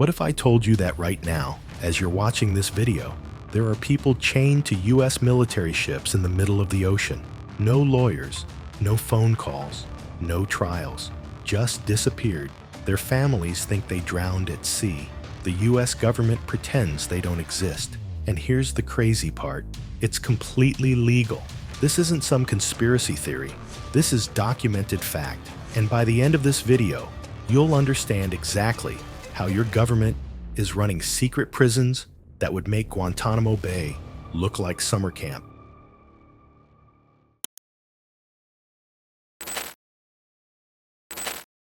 What if I told you that right now, as you're watching this video, there are people chained to US military ships in the middle of the ocean? No lawyers, no phone calls, no trials, just disappeared. Their families think they drowned at sea. The US government pretends they don't exist. And here's the crazy part. It's completely legal. This isn't some conspiracy theory. This is documented fact. And by the end of this video, you'll understand exactly how your government is running secret prisons that would make Guantanamo Bay look like summer camp.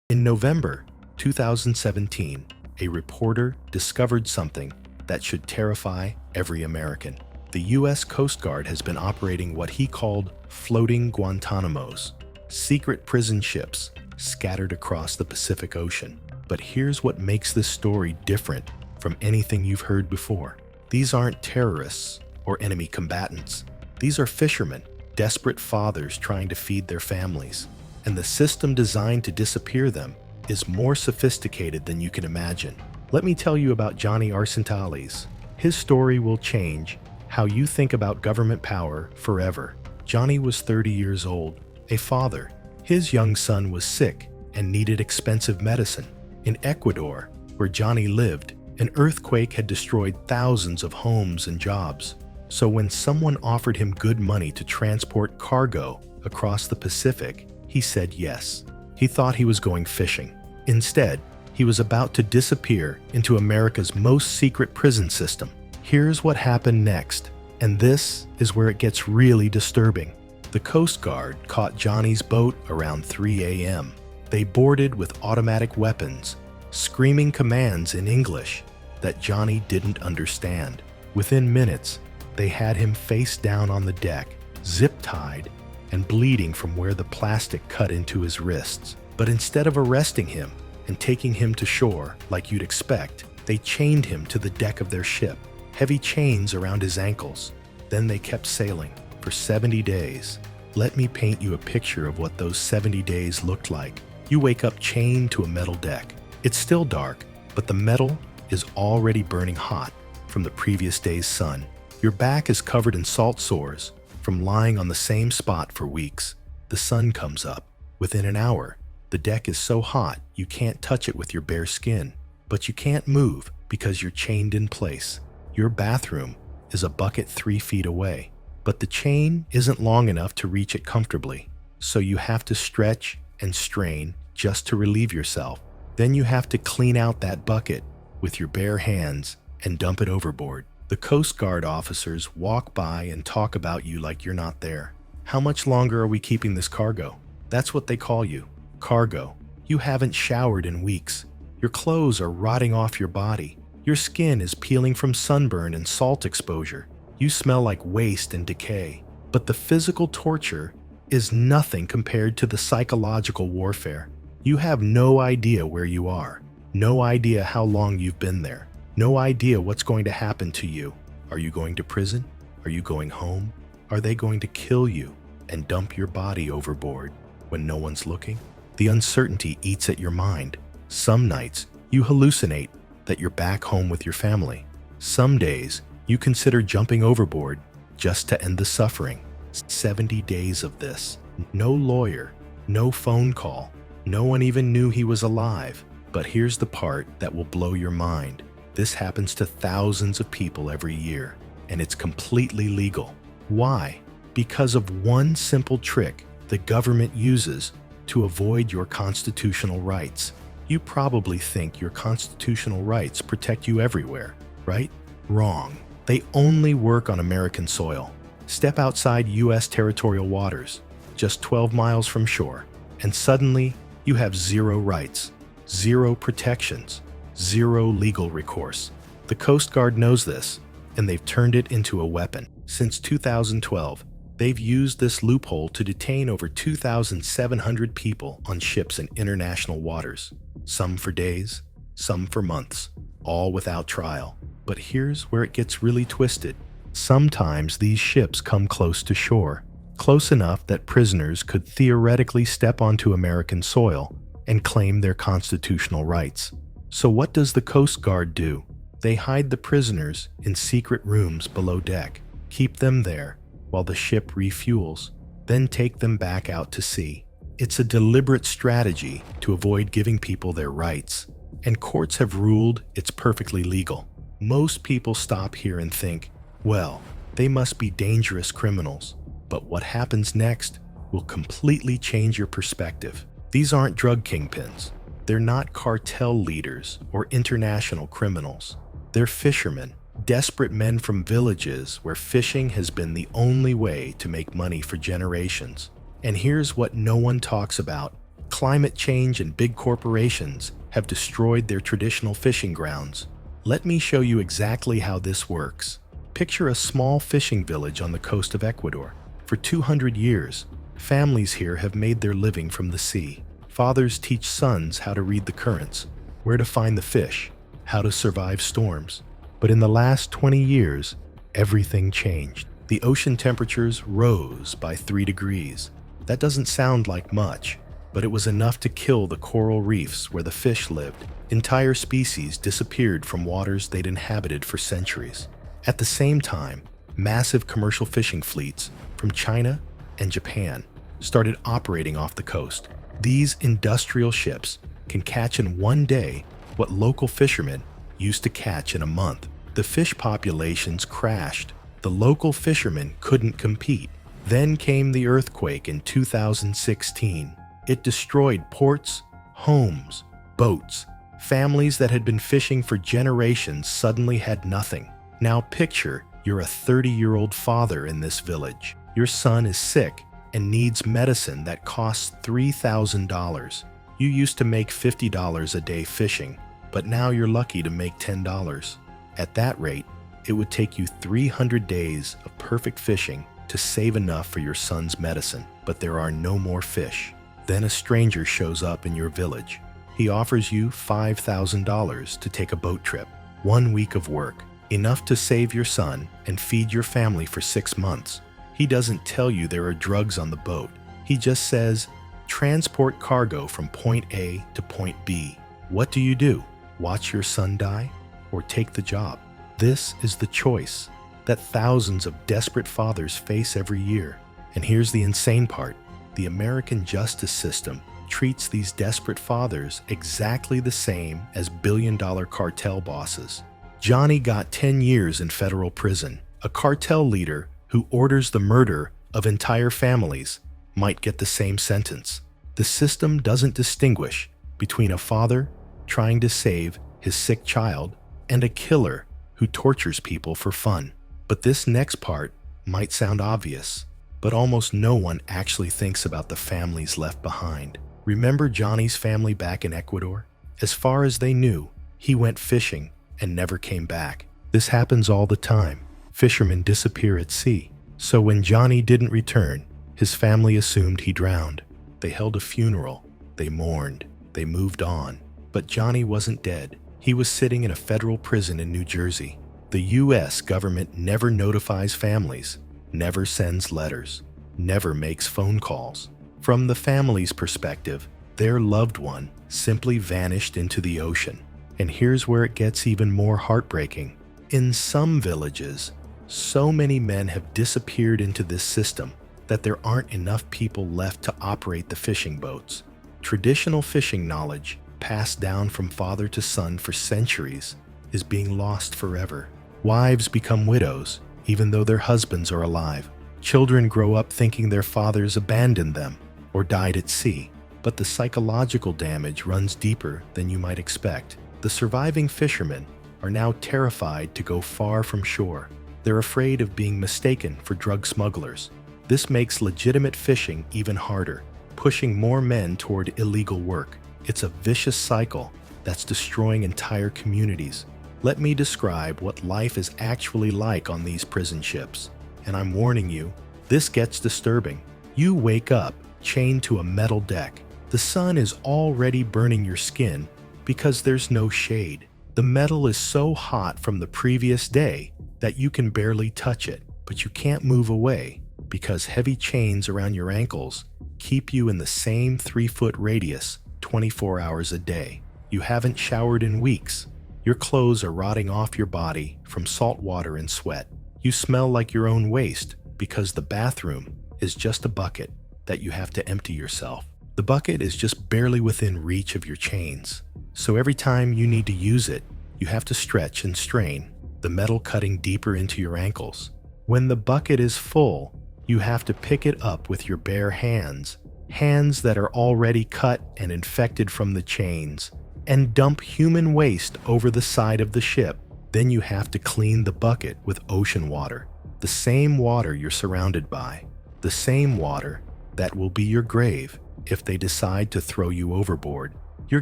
In November 2017, a reporter discovered something that should terrify every American. The U.S. Coast Guard has been operating what he called floating Guantanamos, secret prison ships scattered across the Pacific Ocean. But here's what makes this story different from anything you've heard before. These aren't terrorists or enemy combatants. These are fishermen, desperate fathers trying to feed their families. And the system designed to disappear them is more sophisticated than you can imagine. Let me tell you about Johnny Arsentales. His story will change how you think about government power forever. Johnny was 30 years old, a father. His young son was sick and needed expensive medicine. In Ecuador, where Johnny lived, an earthquake had destroyed thousands of homes and jobs. So when someone offered him good money to transport cargo across the Pacific, he said yes. He thought he was going fishing. Instead, he was about to disappear into America's most secret prison system. Here's what happened next, and this is where it gets really disturbing. The Coast Guard caught Johnny's boat around 3 a.m. They boarded with automatic weapons, screaming commands in English that Johnny didn't understand. Within minutes, they had him face down on the deck, zip-tied and bleeding from where the plastic cut into his wrists. But instead of arresting him and taking him to shore like you'd expect, they chained him to the deck of their ship, heavy chains around his ankles. Then they kept sailing for 70 days. Let me paint you a picture of what those 70 days looked like. You wake up chained to a metal deck. It's still dark, but the metal is already burning hot from the previous day's sun. Your back is covered in salt sores from lying on the same spot for weeks. The sun comes up. Within an hour, the deck is so hot you can't touch it with your bare skin, but you can't move because you're chained in place. Your bathroom is a bucket 3 feet away, but the chain isn't long enough to reach it comfortably, so you have to stretch and strain just to relieve yourself. Then you have to clean out that bucket with your bare hands and dump it overboard. The Coast Guard officers walk by and talk about you like you're not there. How much longer are we keeping this cargo? That's what they call you, cargo. You haven't showered in weeks. Your clothes are rotting off your body. Your skin is peeling from sunburn and salt exposure. You smell like waste and decay. But the physical torture is nothing compared to the psychological warfare. You have no idea where you are, no idea how long you've been there, no idea what's going to happen to you. Are you going to prison? Are you going home? Are they going to kill you and dump your body overboard when no one's looking? The uncertainty eats at your mind. Some nights, you hallucinate that you're back home with your family. Some days, you consider jumping overboard just to end the suffering. 70 days of this. No lawyer, no phone call. No one even knew he was alive. But here's the part that will blow your mind. This happens to thousands of people every year, and it's completely legal. Why? Because of one simple trick the government uses to avoid your constitutional rights. You probably think your constitutional rights protect you everywhere, right? Wrong. They only work on American soil. Step outside U.S. territorial waters, just 12 miles from shore, and suddenly you have zero rights, zero protections, zero legal recourse. The Coast Guard knows this, and they've turned it into a weapon. Since 2012, they've used this loophole to detain over 2,700 people on ships in international waters, some for days, some for months, all without trial. But here's where it gets really twisted. Sometimes these ships come close to shore, close enough that prisoners could theoretically step onto American soil and claim their constitutional rights. So what does the Coast Guard do? They hide the prisoners in secret rooms below deck, keep them there while the ship refuels, then take them back out to sea. It's a deliberate strategy to avoid giving people their rights, and courts have ruled it's perfectly legal. Most people stop here and think, well, they must be dangerous criminals. But what happens next will completely change your perspective. These aren't drug kingpins. They're not cartel leaders or international criminals. They're fishermen, desperate men from villages where fishing has been the only way to make money for generations. And here's what no one talks about. Climate change and big corporations have destroyed their traditional fishing grounds. Let me show you exactly how this works. Picture a small fishing village on the coast of Ecuador. For 200 years, families here have made their living from the sea. Fathers teach sons how to read the currents, where to find the fish, how to survive storms. But in the last 20 years, everything changed. The ocean temperatures rose by 3 degrees. That doesn't sound like much, but it was enough to kill the coral reefs where the fish lived. Entire species disappeared from waters they'd inhabited for centuries. At the same time, massive commercial fishing fleets from China and Japan started operating off the coast. These industrial ships can catch in one day what local fishermen used to catch in a month. The fish populations crashed. The local fishermen couldn't compete. Then came the earthquake in 2016. It destroyed ports, homes, boats. Families that had been fishing for generations suddenly had nothing. Now picture you're a 30-year-old father in this village. Your son is sick and needs medicine that costs $3,000. You used to make $50 a day fishing, but now you're lucky to make $10. At that rate, it would take you 300 days of perfect fishing to save enough for your son's medicine, but there are no more fish. Then a stranger shows up in your village. He offers you $5,000 to take a boat trip. 1 week of work, enough to save your son and feed your family for 6 months. He doesn't tell you there are drugs on the boat. He just says, transport cargo from point A to point B. What do? Watch your son die or take the job? This is the choice that thousands of desperate fathers face every year. And here's the insane part. The American justice system treats these desperate fathers exactly the same as billion-dollar cartel bosses. Johnny got 10 years in federal prison. A cartel leader who orders the murder of entire families might get the same sentence. The system doesn't distinguish between a father trying to save his sick child and a killer who tortures people for fun. But this next part might sound obvious, but almost no one actually thinks about the families left behind. Remember Johnny's family back in Ecuador? As far as they knew, he went fishing and never came back. This happens all the time. Fishermen disappear at sea. So when Johnny didn't return, his family assumed he drowned. They held a funeral. They mourned. They moved on. But Johnny wasn't dead. He was sitting in a federal prison in New Jersey. The U.S. government never notifies families, never sends letters, never makes phone calls. From the family's perspective, their loved one simply vanished into the ocean. And here's where it gets even more heartbreaking. In some villages, so many men have disappeared into this system that there aren't enough people left to operate the fishing boats. Traditional fishing knowledge, passed down from father to son for centuries, is being lost forever. Wives become widows, even though their husbands are alive. Children grow up thinking their fathers abandoned them or died at sea. But the psychological damage runs deeper than you might expect. The surviving fishermen are now terrified to go far from shore. They're afraid of being mistaken for drug smugglers. This makes legitimate fishing even harder, pushing more men toward illegal work. It's a vicious cycle that's destroying entire communities. Let me describe what life is actually like on these prison ships. And I'm warning you, this gets disturbing. You wake up chained to a metal deck. The sun is already burning your skin because there's no shade. The metal is so hot from the previous day that you can barely touch it, but you can't move away because heavy chains around your ankles keep you in the same 3-foot radius 24 hours a day. You haven't showered in weeks. Your clothes are rotting off your body from salt water and sweat. You smell like your own waste because the bathroom is just a bucket that you have to empty yourself. The bucket is just barely within reach of your chains. So every time you need to use it, you have to stretch and strain, the metal cutting deeper into your ankles. When the bucket is full, you have to pick it up with your bare hands, hands that are already cut and infected from the chains, and dump human waste over the side of the ship. Then you have to clean the bucket with ocean water, the same water you're surrounded by, the same water that will be your grave if they decide to throw you overboard. You're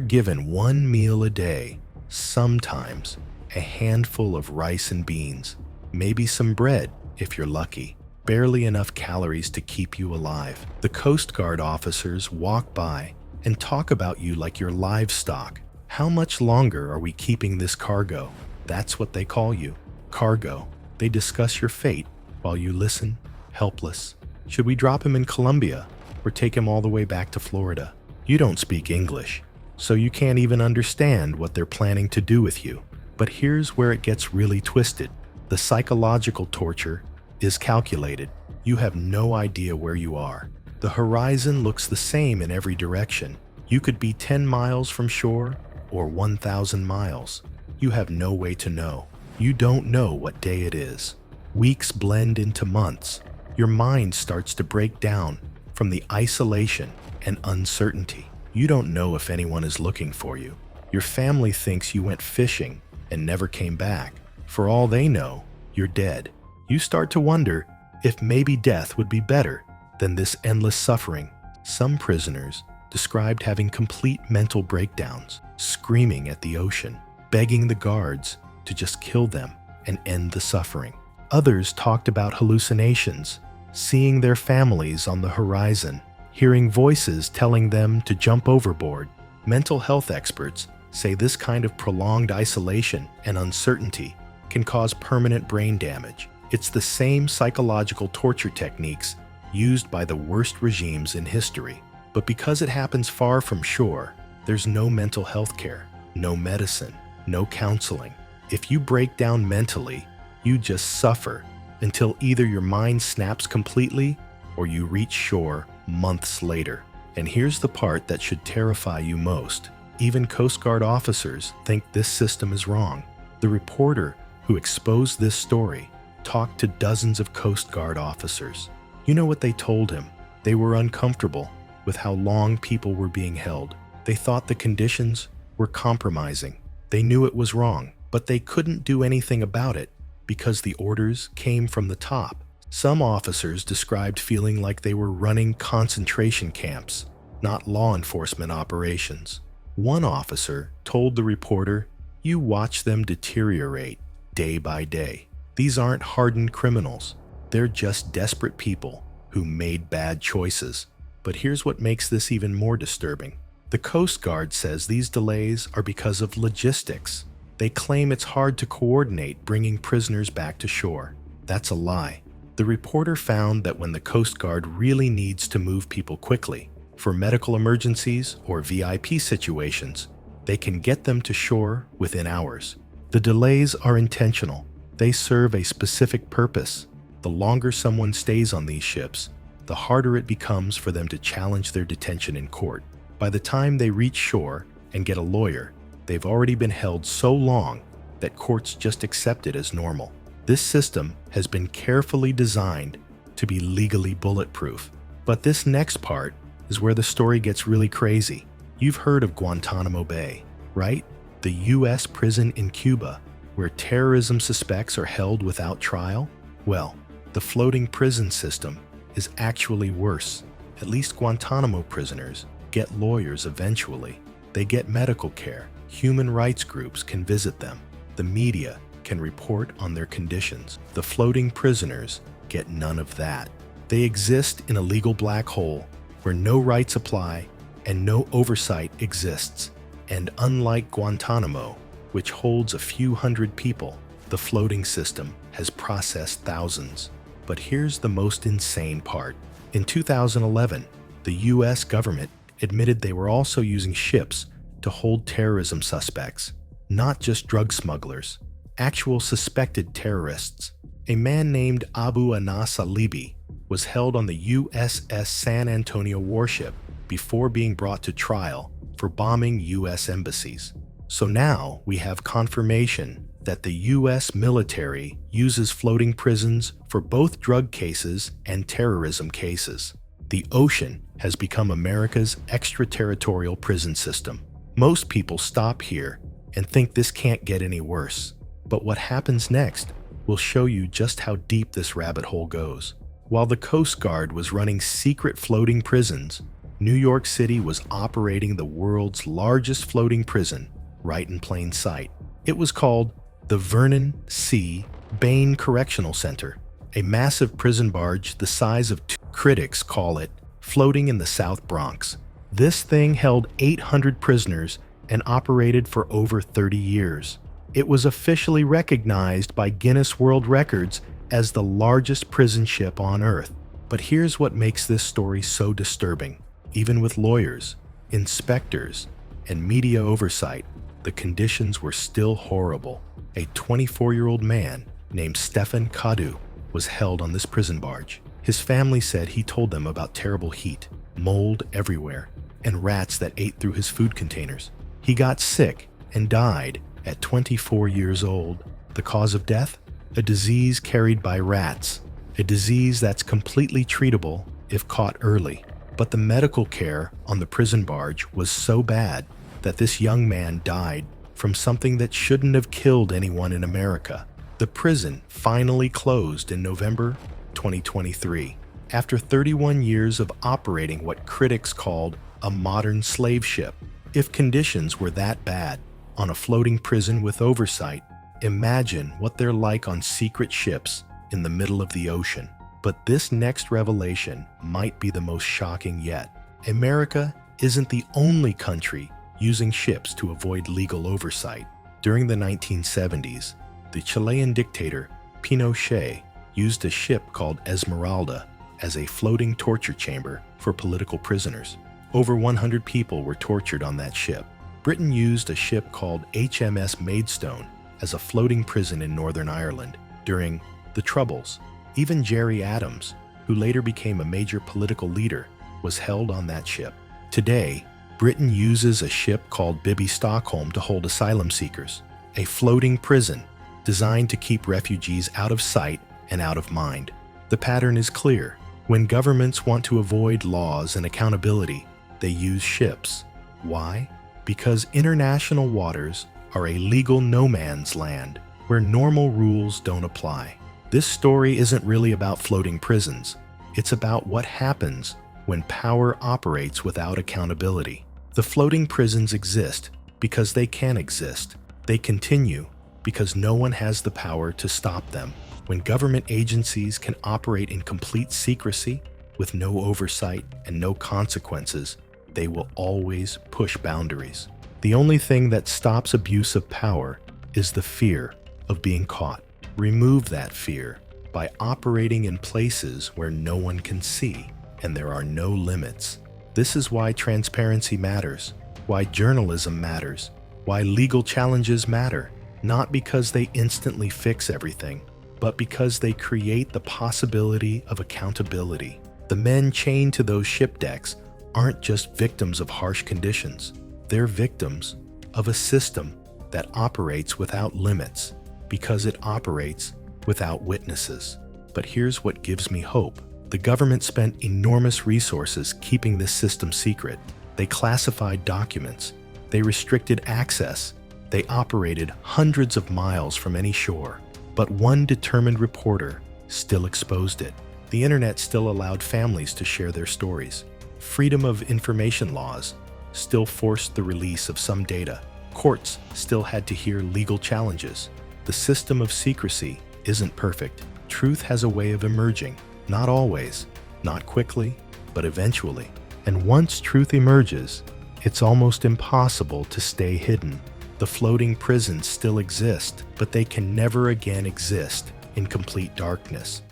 given one meal a day, sometimes a handful of rice and beans, maybe some bread if you're lucky, barely enough calories to keep you alive. The Coast Guard officers walk by and talk about you like you're livestock. How much longer are we keeping this cargo? That's what they call you, cargo. They discuss your fate while you listen, helpless. Should we drop him in Colombia or take him all the way back to Florida? You don't speak English, so you can't even understand what they're planning to do with you. But here's where it gets really twisted. The psychological torture is calculated. You have no idea where you are. The horizon looks the same in every direction. You could be 10 miles from shore or 1,000 miles. You have no way to know. You don't know what day it is. Weeks blend into months. Your mind starts to break down from the isolation and uncertainty. You don't know if anyone is looking for you. Your family thinks you went fishing and never came back. For all they know, you're dead. You start to wonder if maybe death would be better than this endless suffering. Some prisoners described having complete mental breakdowns, screaming at the ocean, begging the guards to just kill them and end the suffering. Others talked about hallucinations, seeing their families on the horizon, hearing voices telling them to jump overboard. Mental health experts say this kind of prolonged isolation and uncertainty can cause permanent brain damage. It's the same psychological torture techniques used by the worst regimes in history. But because it happens far from shore, there's no mental health care, no medicine, no counseling. If you break down mentally, you just suffer until either your mind snaps completely or you reach shore months later. And here's the part that should terrify you most. Even Coast Guard officers think this system is wrong. The reporter who exposed this story talked to dozens of Coast Guard officers. You know what they told him? They were uncomfortable with how long people were being held. They thought the conditions were compromising. They knew it was wrong, but they couldn't do anything about it because the orders came from the top. Some officers described feeling like they were running concentration camps, not law enforcement operations. One officer told the reporter, "You watch them deteriorate day by day. These aren't hardened criminals. They're just desperate people who made bad choices." But here's what makes this even more disturbing. The Coast Guard says these delays are because of logistics. They claim it's hard to coordinate bringing prisoners back to shore. That's a lie. The reporter found that when the Coast Guard really needs to move people quickly, for medical emergencies or VIP situations, they can get them to shore within hours. The delays are intentional. They serve a specific purpose. The longer someone stays on these ships, the harder it becomes for them to challenge their detention in court. By the time they reach shore and get a lawyer, they've already been held so long that courts just accept it as normal. This system has been carefully designed to be legally bulletproof. But this next part is where the story gets really crazy. You've heard of Guantanamo Bay, right? The US prison in Cuba, where terrorism suspects are held without trial? Well, the floating prison system is actually worse. At least Guantanamo prisoners get lawyers eventually. They get medical care. Human rights groups can visit them. The media can report on their conditions. The floating prisoners get none of that. They exist in a legal black hole where no rights apply and no oversight exists. And unlike Guantanamo, which holds a few hundred people, the floating system has processed thousands. But here's the most insane part. In 2011, the US government admitted they were also using ships to hold terrorism suspects, not just drug smugglers, actual suspected terrorists. A man named Abu Anas al-Libi was held on the USS San Antonio warship before being brought to trial for bombing U.S. embassies. So now we have confirmation that the U.S. military uses floating prisons for both drug cases and terrorism cases. The ocean has become America's extraterritorial prison system. Most people stop here and think this can't get any worse. But what happens next will show you just how deep this rabbit hole goes. While the Coast Guard was running secret floating prisons, New York City was operating the world's largest floating prison right in plain sight. It was called the Vernon C. Bain Correctional Center, a massive prison barge the size of two. Critics call it floating in the South Bronx. This thing held 800 prisoners and operated for over 30 years. It was officially recognized by Guinness World Records as the largest prison ship on Earth. But here's what makes this story so disturbing. Even with lawyers, inspectors, and media oversight, the conditions were still horrible. A 24-year-old man named Stefan Kadu was held on this prison barge. His family said he told them about terrible heat, mold everywhere, and rats that ate through his food containers. He got sick and died at 24 years old. The cause of death? A disease carried by rats, a disease that's completely treatable if caught early. But the medical care on the prison barge was so bad that this young man died from something that shouldn't have killed anyone in America. The prison finally closed in November 2023, after 31 years of operating what critics called a modern slave ship. If conditions were that bad on a floating prison with oversight, imagine what they're like on secret ships in the middle of the ocean. But this next revelation might be the most shocking yet. America isn't the only country using ships to avoid legal oversight. During the 1970s, the Chilean dictator Pinochet used a ship called Esmeralda as a floating torture chamber for political prisoners. Over 100 people were tortured on that ship. Britain used a ship called HMS Maidstone as a floating prison in Northern Ireland during the Troubles. Even Gerry Adams, who later became a major political leader, was held on that ship. Today, Britain uses a ship called Bibi Stockholm to hold asylum seekers, a floating prison designed to keep refugees out of sight and out of mind. The pattern is clear. When governments want to avoid laws and accountability, they use ships. Why? Because international waters are a legal no man's land where normal rules don't apply. This story isn't really about floating prisons. It's about what happens when power operates without accountability. The floating prisons exist because they can exist. They continue because no one has the power to stop them. When government agencies can operate in complete secrecy with no oversight and no consequences, they will always push boundaries. The only thing that stops abuse of power is the fear of being caught. Remove that fear by operating in places where no one can see and there are no limits. This is why transparency matters, why journalism matters, why legal challenges matter, not because they instantly fix everything, but because they create the possibility of accountability. The men chained to those ship decks aren't just victims of harsh conditions. They're victims of a system that operates without limits because it operates without witnesses. But here's what gives me hope. The government spent enormous resources keeping this system secret. They classified documents. They restricted access. They operated hundreds of miles from any shore. But one determined reporter still exposed it. The internet still allowed families to share their stories. Freedom of information laws still forced the release of some data. Courts still had to hear legal challenges. The system of secrecy isn't perfect. Truth has a way of emerging. Not always, not quickly, but eventually. And once truth emerges, it's almost impossible to stay hidden. The floating prisons still exist, but they can never again exist in complete darkness.